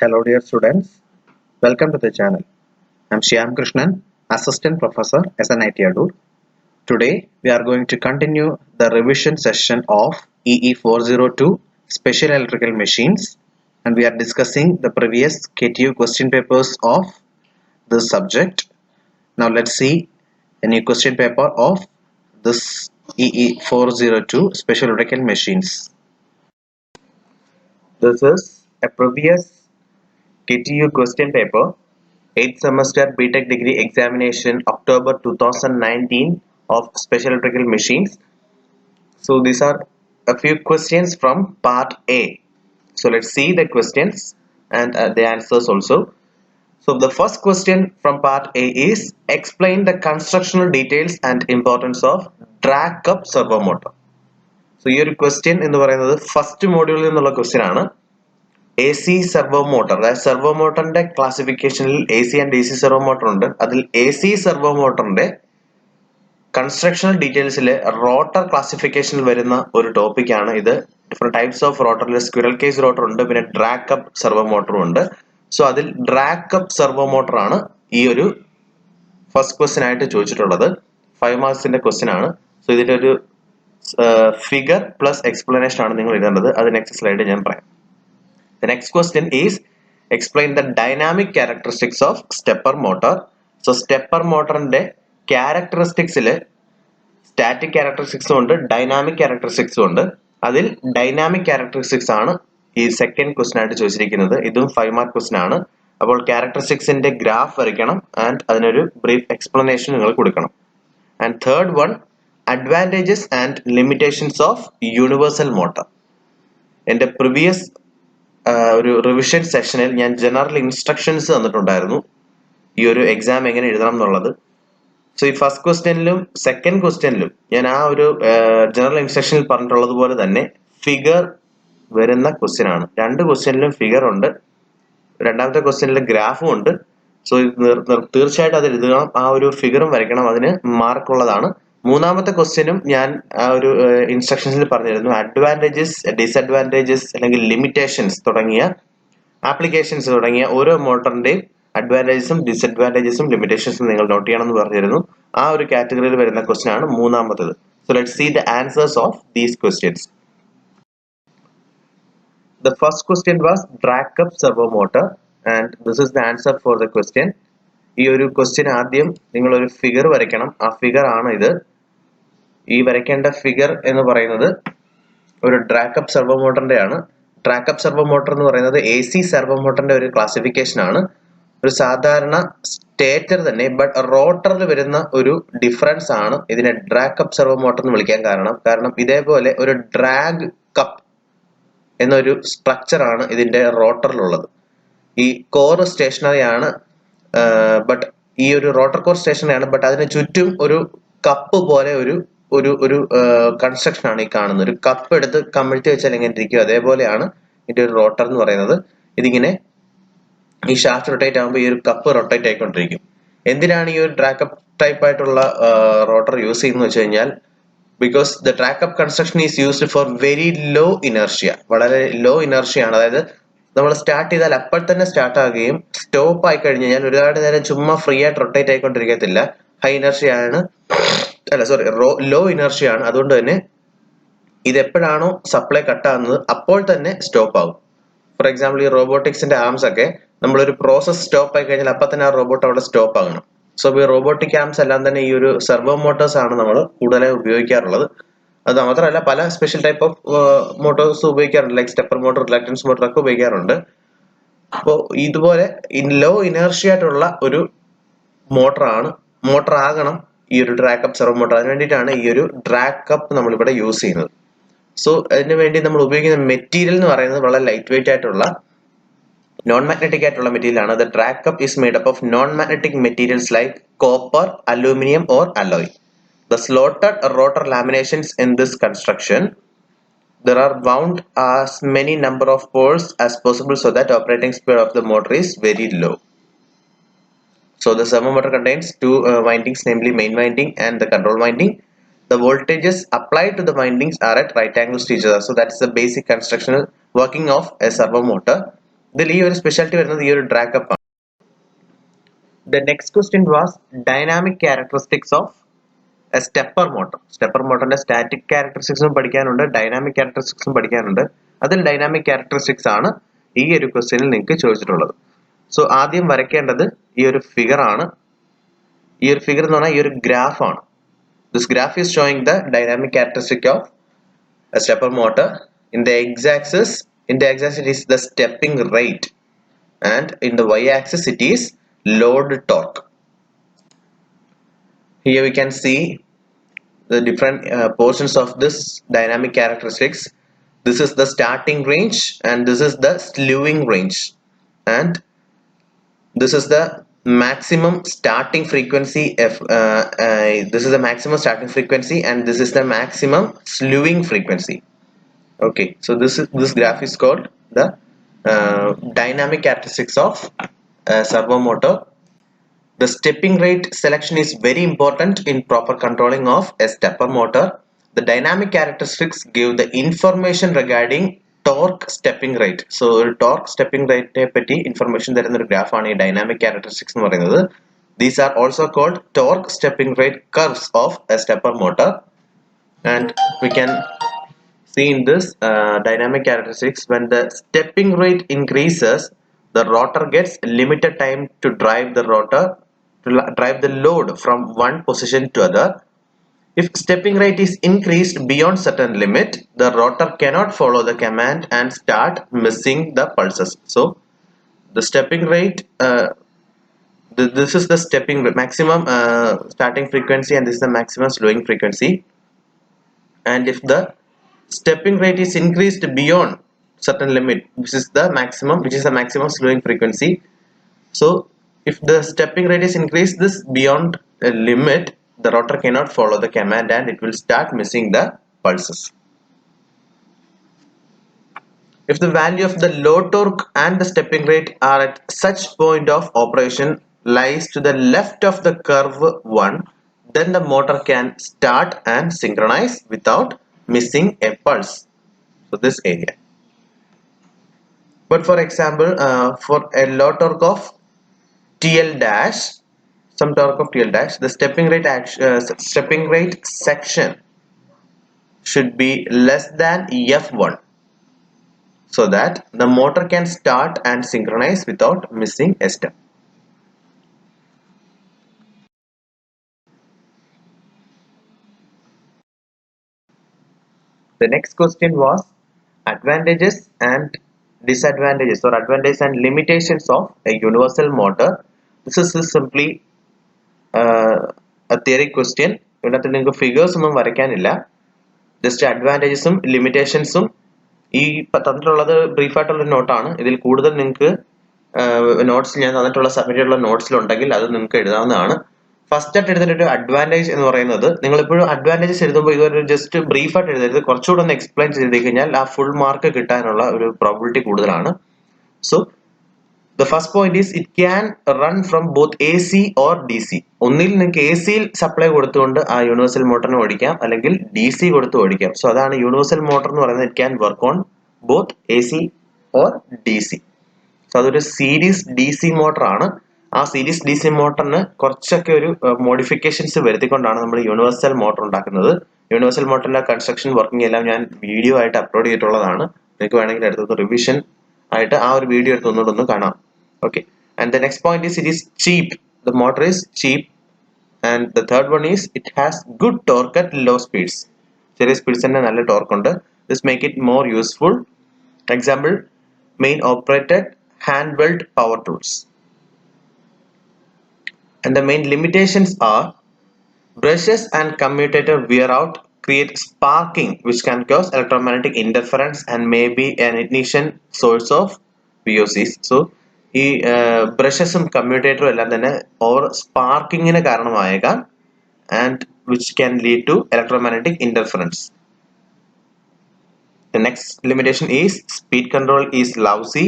Hello dear students, welcome to the channel. I am Shyam Krishnan, Assistant Professor SNIT Adur. Today we are going to continue the revision session of EE 402 Special Electrical Machines, and we are discussing the previous KTU question papers of this subject. Now let's see a new question paper of this EE 402 Special Electrical Machines. This is a previous KTU question paper, 8th semester BTech degree examination, October 2019 of Special Electrical Machines. So these are a few questions from part A. So let's see the questions and the answers also. So the first question from part A is explain the constructional details and importance of drag up servo motor. So ഈ ഒരു question എന്ന് പറയുന്നത് first മോഡ്യൂളിൽ നിന്നുള്ള question ആണ്. A C servo motor, അതായത് servo മോട്ടറിന്റെ ക്ലാസിഫിക്കേഷനിൽ A C and D C servo motor ഉണ്ട്. അതിൽ എ സി സെർവോ മോട്ടറിന്റെ കൺസ്ട്രക്ഷണൽ ഡീറ്റെയിൽസിലെ റോട്ടർ ക്ലാസിഫിക്കേഷനിൽ വരുന്ന ഒരു ടോപ്പിക്കാണ് ഇത്. ഡിഫറെന്റ് ടൈപ്സ് ഓഫ് റോട്ടറിൽ സ്ക്വിറൽ കേസ് റോട്ടർ ഉണ്ട്, പിന്നെ ഡ്രാഗ് അപ്പ് സെർവോ മോട്ടറും ഉണ്ട്. സോ അതിൽ ഡ്രാഗ് അപ്പ് സെർവോ മോട്ടർ ആണ് ഈ ഒരു ഫസ്റ്റ് ക്വസ്റ്റ്യൻ ആയിട്ട് ചോദിച്ചിട്ടുള്ളത്. 5 മാർക്സിന്റെ ക്വസ്റ്റ്യൻ ആണ്. സോ ഇതിന്റെ ഒരു ഫിഗർ പ്ലസ് എക്സ്പ്ലനേഷൻ ആണ് നിങ്ങൾ എഴുതേണ്ടത്. അത് നെക്സ്റ്റ് സ്ലൈഡിൽ ഞാൻ പറയാം. The next question is explain the dynamic characteristics of stepper motor. So stepper motor ന്റെ characteristics ല് static characteristics ഉണ്ട്, dynamic characteristics ഉണ്ട്. അതിൽ dynamic characteristics ആണ് ഈ സെക്കൻഡ് ക്വസ്റ്റ്യൻ ആയിട്ട് ചോദിച്ചിരിക്കുന്നത്. ഇതും 5 മാർക്ക് ക്വസ്റ്റ്യൻ ആണ്. അപ്പോൾ characteristicsന്റെ ഗ്രാഫ് വരയ്ക്കണം ആൻഡ് അതിനൊരു ബ്രീഫ് എക്സ്പ്ലനേഷൻ നിങ്ങൾ കൊടുക്കണം. And third one, advantages and limitations of universal motor. എൻ്റെ പ്രീവിയസ് ഒരു റിവിഷൻ സെഷനിൽ ഞാൻ ജനറൽ ഇൻസ്ട്രക്ഷൻസ് തന്നിട്ടുണ്ടായിരുന്നു ഈ ഒരു എക്സാം എങ്ങനെ എഴുതണം എന്നുള്ളത്. സോ ഈ ഫസ്റ്റ് ക്വസ്റ്റ്യനിലും സെക്കൻഡ് ക്വസ്റ്റ്യനിലും ഞാൻ ആ ഒരു ജനറൽ ഇൻസ്ട്രക്ഷനിൽ പറഞ്ഞിട്ടുള്ളത് പോലെ തന്നെ ഫിഗർ വരുന്ന ക്വസ്റ്റ്യൻ ആണ്. രണ്ട് ക്വസ്റ്റ്യനിലും ഫിഗർ ഉണ്ട്, രണ്ടാമത്തെ ക്വസ്റ്റ്യനിൽ ഗ്രാഫും ഉണ്ട്. സോ തീർച്ചയായിട്ടും അത് എഴുതണം, ആ ഒരു ഫിഗറും വരയ്ക്കണം, അതിന് മാർക്കുള്ളതാണ്. മൂന്നാമത്തെ ക്വസ്റ്റ്യനും ഞാൻ ആ ഒരു ഇൻസ്ട്രക്ഷൻസിൽ പറഞ്ഞിരുന്നു. അഡ്വാൻറ്റേജസ്, ഡിസഡ്വാൻറ്റേജസ് അല്ലെങ്കിൽ ലിമിറ്റേഷൻസ് തുടങ്ങിയ ആപ്ലിക്കേഷൻസ് തുടങ്ങിയ ഓരോ മോട്ടറിന്റെയും അഡ്വാൻറ്റേജസും ഡിസഡ്വാൻറ്റേജസും ലിമിറ്റേഷൻസും നിങ്ങൾ നോട്ട് ചെയ്യണമെന്ന് പറഞ്ഞിരുന്നു. ആ ഒരു കാറ്റഗറിയിൽ വരുന്ന ക്വസ്റ്റ്യൻ ആണ് മൂന്നാമത്തേത്. So let's see the answers of these questions. The first question was drag up servo motor and this is the answer for the question. ഈ ഒരു ക്വസ്റ്റ്യൻ ആദ്യം നിങ്ങൾ ഒരു ഫിഗർ വരയ്ക്കണം. ആ ഫിഗർ ആണ് ഇത്. ഈ വരയ്ക്കേണ്ട ഫിഗർ എന്ന് പറയുന്നത് ഒരു ഡ്രാഗ് അപ്പ് സെർവോ മോട്ടറിന്റെ ആണ്. ഡ്രാഗ് അപ്പ് സെർവോ മോട്ടർ എന്ന് പറയുന്നത് എ സി സെർവോ മോട്ടറിന്റെ ഒരു ക്ലാസിഫിക്കേഷൻ ആണ്. ഒരു സാധാരണ സ്റ്റേറ്റർ തന്നെ, ബട്ട് റോട്ടറിൽ വരുന്ന ഒരു ഡിഫറൻസ് ആണ് ഇതിനെ ഡ്രാഗ് അപ്പ് സെർവോ മോട്ടർ എന്ന് വിളിക്കാൻ കാരണം ഇതേപോലെ ഒരു ഡ്രാഗ് കപ്പ് എന്നൊരു സ്ട്രക്ചർ ആണ് ഇതിന്റെ റോട്ടറിലുള്ളത്. ഈ കോർ സ്റ്റേഷനറി ആണ്, ബട്ട് ഈ ഒരു റോട്ടർ കോർ സ്റ്റേഷനറി ആണ്, ബട്ട് അതിന് ചുറ്റും ഒരു കപ്പ് പോലെ ഒരു ഒരു ഒരു കൺസ്ട്രക്ഷൻ ആണ് ഈ കാണുന്നത്. ഒരു കപ്പ് എടുത്ത് കമിഴ്ത്തി വെച്ചാൽ എങ്ങനെ ഇരിക്കും അതേപോലെയാണ് ഇതിന്റെ ഒരു റോട്ടർ എന്ന് പറയുന്നത്. ഇതിങ്ങനെ ഈ ഷാഫ്റ്റ് റൊട്ടേറ്റ് ആകുമ്പോൾ ഈ ഒരു കപ്പ് റൊട്ടേറ്റ് ആയിക്കൊണ്ടിരിക്കും. എന്തിനാണ് ഈ ഒരു ഡ്രാഗ് അപ്പ് ടൈപ്പ് ആയിട്ടുള്ള റോട്ടർ യൂസ് ചെയ്യുന്നത് വെച്ച് കഴിഞ്ഞാൽ, because the drag cup construction is used for very low inertia. വളരെ ലോ ഇനർഷ്യ ആണ്. അതായത് നമ്മൾ സ്റ്റാർട്ട് ചെയ്താൽ അപ്പോൾ തന്നെ സ്റ്റാർട്ട് ആകുകയും സ്റ്റോപ്പ് ആയി കഴിഞ്ഞ് കഴിഞ്ഞാൽ ഒരുപാട് നേരം ചുമ്മാ ഫ്രീ ആയിട്ട് റൊട്ടേറ്റ് ആയിക്കൊണ്ടിരിക്കത്തില്ല. ഹൈ ഇനർഷ്യ ആണ്, ലോ ഇനർഷ്യ ആണ്. അതുകൊണ്ട് തന്നെ ഇത് എപ്പോഴാണോ സപ്ലൈ കട്ടാകുന്നത് അപ്പോൾ തന്നെ സ്റ്റോപ്പ് ആകും. ഫോർ എക്സാമ്പിൾ ഈ റോബോട്ടിക്സിന്റെ ആംസ് ഒക്കെ നമ്മളൊരു പ്രോസസ് സ്റ്റോപ്പ് ആയി കഴിഞ്ഞാൽ അപ്പൊ തന്നെ ആ റോബോട്ട് അവിടെ സ്റ്റോപ്പ് ആകണം. സോ ഈ റോബോട്ടിക് ആംസ് എല്ലാം തന്നെ ഈ ഒരു സെർവോ മോട്ടോഴ്സ് ആണ് നമ്മൾ കൂടുതലായി ഉപയോഗിക്കാറുള്ളത്. അത് മാത്രമല്ല പല സ്പെഷ്യൽ ടൈപ്പ് ഓഫ് മോട്ടോഴ്സ് ഉപയോഗിക്കാറുണ്ട്, like stepper motor, reluctance motor ഒക്കെ ഉപയോഗിക്കാറുണ്ട്. അപ്പോൾ ഇതുപോലെ ലോ ഇനർഷ്യ ആയിട്ടുള്ള ഒരു മോട്ടർ ആകണം ഈ ഒരു ഡ്രാഗ് അപ്പ് സെർവോ മോട്ടർ. അതിന് വേണ്ടിയിട്ടാണ് ഈ ഒരു ഡ്രാഗ് അപ്പ് നമ്മളിവിടെ യൂസ് ചെയ്യുന്നത്. സോ അതിന് വേണ്ടി നമ്മൾ ഉപയോഗിക്കുന്ന മെറ്റീരിയൽ എന്ന് പറയുന്നത് വളരെ ലൈറ്റ് വെയിറ്റ് ആയിട്ടുള്ള നോൺ മാഗ്നറ്റിക് ആയിട്ടുള്ള മെറ്റീരിയൽ ആണ്. The drag up is made up of non magnetic materials like copper, aluminium or alloy. The slotted rotor laminations in this construction, there are wound as many number of poles as possible so that operating speed of the motor is very low. So the servo motor contains two windings, namely main winding and the control winding. The voltages applied to the windings are at right angles to each other. So that is the basic constructional working of a servo motor. ഇതിൽ ഈ ഒരു speciality വരുന്നത് ഈ ഒരു drag up ആണ്. The next question was dynamic characteristics of a stepper motor. Stepper മോട്ടറിന്റെ static ക്യാരക്ടറിസ്റ്റിക്സും പഠിക്കാനുണ്ട്, ഡൈനാമിക് ക്യാരക്ടറിസ്റ്റിക്സും പഠിക്കാനുണ്ട്. അതിൽ ഡൈനാമിക് ക്യാരക്ടറിസ്റ്റിക്സ് ആണ് ഈ ഒരു ക്വസ്റ്റ്യനിൽ നിങ്ങൾക്ക് ചോദിച്ചിട്ടുള്ളത്. സോ ആദ്യം വരയ്ക്കേണ്ടത് ഈ ഒരു ഫിഗർ ആണ്. ഈ ഒരു ഫിഗർ എന്ന് പറഞ്ഞാൽ ഈ ഒരു ഗ്രാഫ് ആണ്. This graph is showing the dynamic characteristic of a stepper motor. In the x-axis it is the stepping rate, and in the y-axis it is load torque. Here we can see the different portions of this dynamic characteristics. This is the starting range and this is the slewing range, and this is the maximum starting frequency this is the maximum starting frequency and this is the maximum slewing frequency. Okay, so this graph is called the dynamic characteristics of servo motor. The stepping rate selection is very important in proper controlling of a stepper motor. The dynamic characteristics give the information regarding torque stepping rate. So torque stepping rate പറ്റി information തരുന്ന ഒരു graph ആണ് ഈ dynamic characteristics എന്ന് പറയുന്നത്. These are also called torque stepping rate curves of a stepper motor, and we can see in this dynamic characteristics, when the stepping rate increases, the rotor gets limited time to drive the load from one position to other. If stepping rate is increased beyond certain limit, the rotor cannot follow the command and start missing the pulses. So the stepping rate, this is the stepping maximum starting frequency, and this is the maximum slowing frequency. And if the stepping rate is increased beyond certain limit, which is the maximum slowing frequency. So if the stepping rate is increased this beyond a limit, the rotor cannot follow the command and it will start missing the pulses. If the value of the load torque and the stepping rate are at such point of operation lies to the left of the curve 1, then the motor can start and synchronize without missing a pulse. So this area. But for example, for a low torque of TL dash, some torque of TL dash, the stepping rate section should be less than F1, so that the motor can start and synchronize without missing a step. The next question was advantages and disadvantages, or advantages and limitations of a universal motor. This is simply a theory question. ഇതിനകത്ത് നിങ്ങൾക്ക് figures ഒന്നും വരയ്ക്കാനില്ല, just അഡ്വാൻറ്റേജസും ലിമിറ്റേഷൻസും ഈ തന്നിട്ടുള്ളത് ബ്രീഫായിട്ടുള്ള നോട്ടാണ്. ഇതിൽ കൂടുതൽ നിങ്ങൾക്ക് notes ഞാൻ തന്നിട്ടുള്ള സബ്മിറ്റ് ചെയ്തിട്ടുള്ള നോട്ട്സിലുണ്ടെങ്കിൽ അത് നിങ്ങൾക്ക് എഴുതാവുന്നതാണ്. ഫസ്റ്റ് ആയിട്ട് എഴുതേണ്ട ഒരു അഡ്വാൻറ്റേജ് എന്ന് പറയുന്നത്, നിങ്ങൾ എപ്പോഴും അഡ്വാൻറ്റേജസ് എഴുതുമ്പോൾ ഇതൊരു ജസ്റ്റ് ബ്രീഫായിട്ട് എഴുതരുത്, കുറച്ചുകൂടെ ഒന്ന് എക്സ്പ്ലെയിൻ ചെയ്ത് കഴിഞ്ഞാൽ ആ ഫുൾ മാർക്ക് കിട്ടാനുള്ള ഒരു പ്രോബിലിറ്റി കൂടുതലാണ്. So the first point is it can run from both AC or DC. ഒന്നിൽ നിങ്ങൾക്ക് AC യിൽ സപ്ലൈ കൊടുത്തുകൊണ്ട് ആ യൂണിവേഴ്സൽ മോട്ടറിനെ ഓടിക്കാം, അല്ലെങ്കിൽ DC കൊടുത്ത് ഓടിക്കാം. സോ അതാണ് യൂണിവേഴ്സൽ മോട്ടർ എന്ന് പറയുന്നത്. It can work on both AC or DC. So അതൊരു സീരീസ് DC മോട്ടർ ആണ്. ആ സീരീസ് DC മോട്ടറിന് കുറച്ചൊക്കെ ഒരു മോഡിഫിക്കേഷൻസ് വരുത്തിക്കൊണ്ടാണ് നമ്മൾ യൂണിവേഴ്സൽ മോട്ടർ ഉണ്ടാക്കുന്നത്. യൂണിവേഴ്സൽ മോട്ടറിന്റെ കൺസ്ട്രക്ഷൻ വർക്കിംഗ് എല്ലാം ഞാൻ വീഡിയോ ആയിട്ട് അപ്ലോഡ് ചെയ്തിട്ടുള്ളതാണ്. നിങ്ങൾക്ക് വേണമെങ്കിൽ അടുത്തൊന്ന് റിവിഷൻ ആയിട്ട് ആ ഒരു വീഡിയോ എടുത്ത് ഒന്നുകൂടെ കാണാം. Okay, and the next point is it is cheap. The motor is cheap, and the third one is it has good torque at low speeds. ചെറിയ സ്പീഡ്സ് തന്നെ നല്ല ടോർക്ക് ഉണ്ട്. This make it more useful. Example, main operated handheld power tools. And the main limitations are brushes and commutator wear out, create sparking which can cause electromagnetic interference and may be an ignition source of VOCs. So ഈ ബ്രഷസും കമ്മ്യൂട്ടേറ്ററും എല്ലാം തന്നെ over സ്പാർക്കിങ്ങിന് കാരണമായേക്കാം, and which can lead to electromagnetic interference. The next limitation is speed control is lousy.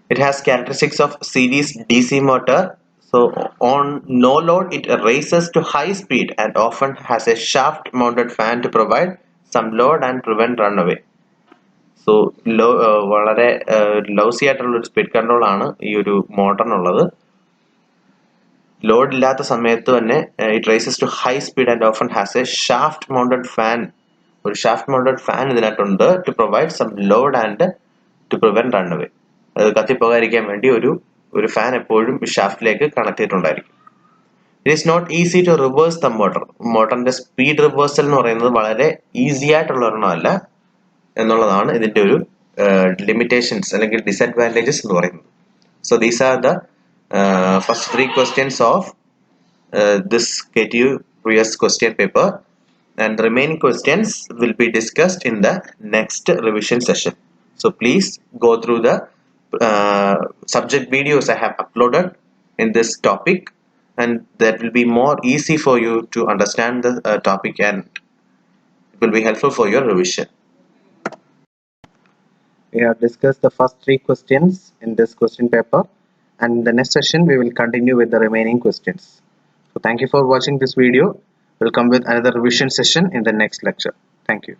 It has characteristics of series DC motor. So on no load it races to high speed and often has a shaft mounted fan to provide some load and prevent runaway. So വളരെ lousy ആയിട്ടുള്ള ഒരു speed control ആണ് ഈ ഒരു മോട്ടറിനുള്ളത്. Load ഇല്ലാത്ത സമയത്ത് തന്നെ it rises to high speed and often has a shaft mounted fan. ഒരു ഷാഫ്റ്റ് മൗണ്ടഡ് ഫാൻ ഇതിനകത്തുണ്ട് to provide some load and to prevent runaway. അത് കത്തിപ്പോകാതിരിക്കാൻ വേണ്ടി ഒരു ഫാൻ എപ്പോഴും ഷാഫ്റ്റിലേക്ക് കണക്ട് ചെയ്തിട്ടുണ്ടായിരിക്കും. It is not easy to reverse the motor. മോട്ടറിന്റെ സ്പീഡ് റിവേഴ്സൽ എന്ന് പറയുന്നത് വളരെ ഈസി ആയിട്ടുള്ള ഒരെണ്ണമല്ല എന്നുള്ളതാണ് ഇതിന്റെ ഒരു ലിമിറ്റേഷൻസ് അല്ലെങ്കിൽ ഡിസഡ്വാൻറ്റേജസ് എന്ന് പറയുന്നത്. So these are the first 3 questions of this KTU previous question paper, and the remaining questions will be discussed in the next revision session. So please go through the subject videos I have uploaded in this topic, and that will be more easy for you to understand the topic, and it will be helpful for your revision. We have discussed the first 3 questions in this question paper, and in the next session we will continue with the remaining questions. So thank you for watching this video. We'll come with another revision session in the next lecture. Thank you.